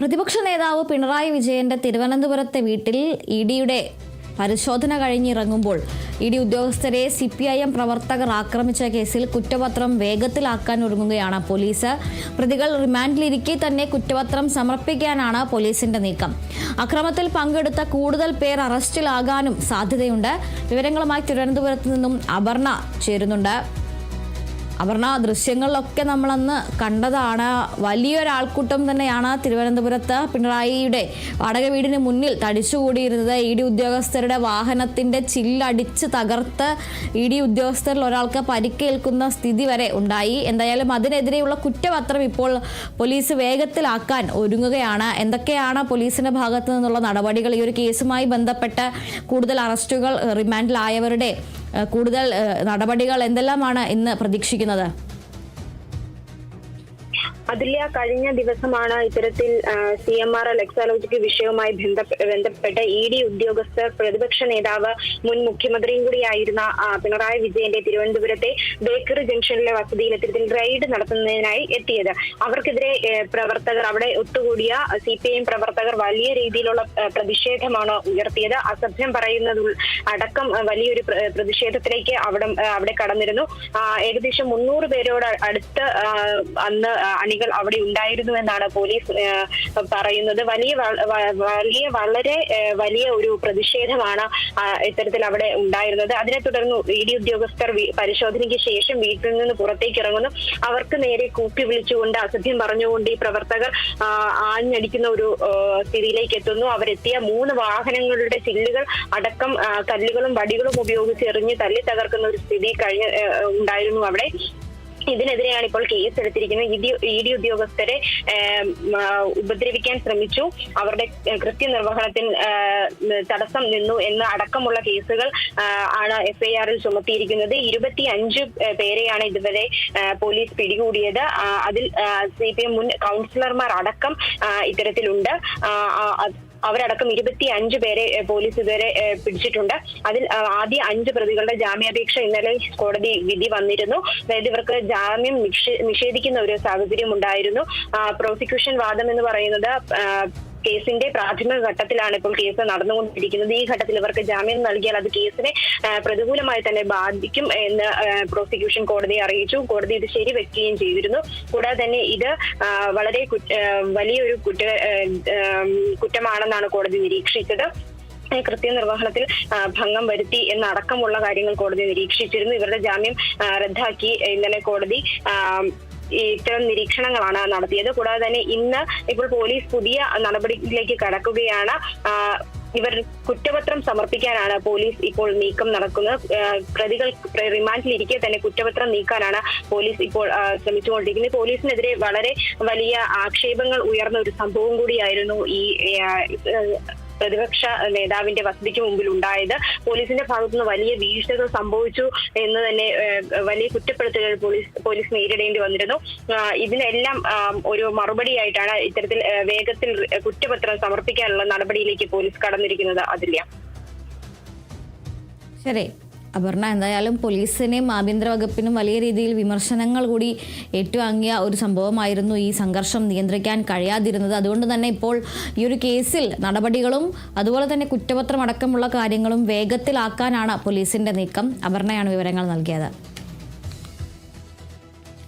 പ്രതിപക്ഷ നേതാവ് പിണറായി വിജയന്റെ തിരുവനന്തപുരത്തെ വീട്ടിൽ ഇഡിയുടെ പരിശോധന കഴിഞ്ഞിറങ്ങുമ്പോൾ ഇഡി ഉദ്യോഗസ്ഥരെ സിപിഐഎം പ്രവർത്തകർ ആക്രമിച്ച കേസിൽ കുറ്റപത്രം വേഗത്തിലാക്കാൻ ഒരുങ്ങുകയാണ് പോലീസ്. പ്രതികൾ റിമാൻഡിലിരിക്കെ തന്നെ കുറ്റപത്രം സമർപ്പിക്കാനാണ് പോലീസിന്റെ നീക്കം. അക്രമത്തിൽ പങ്കെടുത്ത കൂടുതൽ പേർ അറസ്റ്റിലാകാനും സാധ്യതയുണ്ട്. വിവരങ്ങളുമായി തിരുവനന്തപുരത്ത് നിന്നും അപർണ ചേരുന്നുണ്ട്. അപർണ, ദൃശ്യങ്ങളിലൊക്കെ നമ്മളന്ന് കണ്ടതാണ്. വലിയൊരാൾക്കൂട്ടം തന്നെയാണ് തിരുവനന്തപുരത്ത് പിണറായിയുടെ വാടക വീടിന് മുന്നിൽ തടിച്ചുകൂടിയിരുന്നത്. ഇഡി ഉദ്യോഗസ്ഥരുടെ വാഹനത്തിന്റെ ചില്ലടിച്ച് തകർത്ത് ഇഡി ഉദ്യോഗസ്ഥരിൽ ഒരാൾക്ക് പരിക്കേൽക്കുന്ന സ്ഥിതി വരെ ഉണ്ടായി. എന്തായാലും അതിനെതിരെയുള്ള കുറ്റപത്രം ഇപ്പോൾ പോലീസ് വേഗത്തിലാക്കാൻ ഒരുങ്ങുകയാണ്. എന്തൊക്കെയാണ് പോലീസിന്റെ ഭാഗത്തു നിന്നുള്ള നടപടികൾ? ഈ ഒരു കേസുമായി ബന്ധപ്പെട്ട് കൂടുതൽ അറസ്റ്റുകൾ, റിമാൻഡിലായവരുടെ കൂടുതൽ നടപടികൾ എന്തെല്ലാമാണ് ഇന്ന് പ്രതീക്ഷിക്കുന്നത്? അതില്ല, കഴിഞ്ഞ ദിവസമാണ് ഇത്തരത്തിൽ CMRL എക്സാലോജിക് വിഷയവുമായി ബന്ധപ്പെട്ട് ഇഡി ഉദ്യോഗസ്ഥർ പ്രതിപക്ഷ നേതാവ് മുൻ മുഖ്യമന്ത്രിയും കൂടിയായിരുന്ന പിണറായി വിജയന്റെ തിരുവനന്തപുരത്തെ ബേക്കറി ജംഗ്ഷനിലെ വസതിയിൽ ഇത്തരത്തിൽ റെയ്ഡ് നടത്തുന്നതിനായി എത്തിയത്. അവർക്കെതിരെ പ്രവർത്തകർ, അവിടെ ഒത്തുകൂടിയ CPIM പ്രവർത്തകർ വലിയ രീതിയിലുള്ള പ്രതിഷേധമാണ് ഉയർത്തിയത്. അസഭ്യം പറയുന്നത് അടക്കം വലിയൊരു പ്രതിഷേധത്തിലേക്ക് അവിടെ കടന്നിരുന്നു. ഏകദേശം 300 പേരോട് അടുത്ത് അന്ന് അണികൾ അവിടെ ഉണ്ടായിരുന്നു എന്നാണ് പോലീസ് പറയുന്നത്. വളരെ വലിയ ഒരു പ്രതിഷേധമാണ് ഇത്തരത്തിൽ അവിടെ ഉണ്ടായിരുന്നത്. അതിനെ തുടർന്ന് ഇഡി ഉദ്യോഗസ്ഥർ പരിശോധനയ്ക്ക് ശേഷം വീട്ടിൽ നിന്ന് പുറത്തേക്ക് ഇറങ്ങുന്നു. അവർക്ക് നേരെ കൂപ്പി വിളിച്ചുകൊണ്ട്, അസഭ്യം പറഞ്ഞുകൊണ്ട് ഈ പ്രവർത്തകർ ആഞ്ഞടിക്കുന്ന ഒരു സ്ഥിതിയിലേക്ക് എത്തുന്നു. അവരെത്തിയ 3 വാഹനങ്ങളുടെ ചില്ലുകൾ അടക്കം കല്ലുകളും വടികളും ഉപയോഗിച്ച് എറിഞ്ഞ് തല്ലി തകർക്കുന്ന ഒരു സ്ഥിതി ഉണ്ടായിരുന്നു അവിടെ. ഇതിനെതിരെയാണ് ഇപ്പോൾ കേസ് എടുത്തിരിക്കുന്നത്. ഇഡി ഉദ്യോഗസ്ഥരെ ഉപദ്രവിക്കാൻ ശ്രമിച്ചു, അവരുടെ കൃത്യനിർവഹണത്തിന് തടസ്സം നിന്നു എന്ന് അടക്കമുള്ള കേസുകൾ ആണ് FIR-ൽ ചുമത്തിയിരിക്കുന്നത്. 25 പേരെയാണ് ഇതുവരെ പോലീസ് പിടികൂടിയത്. അതിൽ CPM മുൻ കൗൺസിലർമാർ അടക്കം ഇത്തരത്തിലുണ്ട്. അവരടക്കം 25 പേരെ പോലീസ് ഇതുവരെ പിടിച്ചിട്ടുണ്ട്. അതിൽ ആദ്യ 5 പ്രതികളുടെ ജാമ്യാപേക്ഷ ഇന്നലെ കോടതി വിധി വന്നിരുന്നു. അതായത് ഇവർക്ക് ജാമ്യം നിഷേധിക്കുന്ന ഒരു സാഹചര്യം ഉണ്ടായിരുന്നു. പ്രോസിക്യൂഷൻ വാദം എന്ന് പറയുന്നത് കേസിന്റെ പ്രാഥമിക ഘട്ടത്തിലാണ് ഇപ്പോൾ കേസ് നടന്നുകൊണ്ടിരിക്കുന്നത്. ഈ ഘട്ടത്തിൽ ഇവർക്ക് ജാമ്യം നൽകിയാൽ അത് കേസിനെ പ്രതികൂലമായി തന്നെ ബാധിക്കും എന്ന് പ്രോസിക്യൂഷൻ കോടതിയെ അറിയിച്ചു. കോടതി ഇത് ശരിവെക്കുകയും ചെയ്തിരുന്നു. കൂടാതെ തന്നെ ഇത് വളരെ വലിയൊരു കുറ്റമാണെന്നാണ് കോടതി നിരീക്ഷിച്ചത്. കൃത്യനിർവഹണത്തിൽ ഭംഗം വരുത്തി എന്നടക്കമുള്ള കാര്യങ്ങൾ കോടതി നിരീക്ഷിച്ചിരുന്നു. ഇവരുടെ ജാമ്യം റദ്ദാക്കി ഇന്നലെ കോടതി ഇത്തരം നിരീക്ഷണങ്ങളാണ് നടത്തിയത്. കൂടാതെ തന്നെ ഇന്ന് ഇപ്പോൾ പോലീസ് പുതിയ നടപടിയിലേക്ക് കടക്കുകയാണ്. ഇവർ കുറ്റപത്രം സമർപ്പിക്കാനാണ് പോലീസ് ഇപ്പോൾ നീക്കം നടക്കുന്നത്. പ്രതികൾ റിമാൻഡിലിരിക്കെ തന്നെ കുറ്റപത്രം നീക്കാനാണ് പോലീസ് ഇപ്പോൾ ശ്രമിച്ചുകൊണ്ടിരിക്കുന്നത്. പോലീസിനെതിരെ വളരെ വലിയ ആക്ഷേപങ്ങൾ ഉയർന്ന ഒരു സംഭവം കൂടിയായിരുന്നു ഈ പ്രതിപക്ഷ നേതാവിന്റെ വസതിക്ക് മുമ്പിൽ ഉണ്ടായത്. പോലീസിന്റെ ഭാഗത്തുനിന്ന് വലിയ വീഴ്ചകൾ സംഭവിച്ചു എന്ന് തന്നെ വലിയ കുറ്റപ്പെടുത്തലുകൾ പോലീസ് നേരിടേണ്ടി വന്നിരുന്നു. ഇതിനെല്ലാം ഒരു മറുപടിയായിട്ടാണ് ഇത്തരത്തിൽ വേഗത്തിൽ കുറ്റപത്രം സമർപ്പിക്കാനുള്ള നടപടിയിലേക്ക് പോലീസ് കടന്നിരിക്കുന്നത്. അതില്ല. ശരി അപർണ, എന്തായാലും പോലീസിനെയും ആഭ്യന്തര വകുപ്പിനും വലിയ രീതിയിൽ വിമർശനങ്ങൾ കൂടി ഏറ്റുവാങ്ങിയ ഒരു സംഭവമായിരുന്നു ഈ സംഘർഷം നിയന്ത്രിക്കാൻ കഴിയാതിരുന്നത്. അതുകൊണ്ട് തന്നെ ഇപ്പോൾ ഈ ഒരു കേസിൽ നടപടികളും അതുപോലെ തന്നെ കുറ്റപത്രം അടക്കമുള്ള കാര്യങ്ങളും വേഗത്തിലാക്കാനാണ് പോലീസിന്റെ നീക്കം. അപർണയാണ് വിവരങ്ങൾ നൽകിയത്.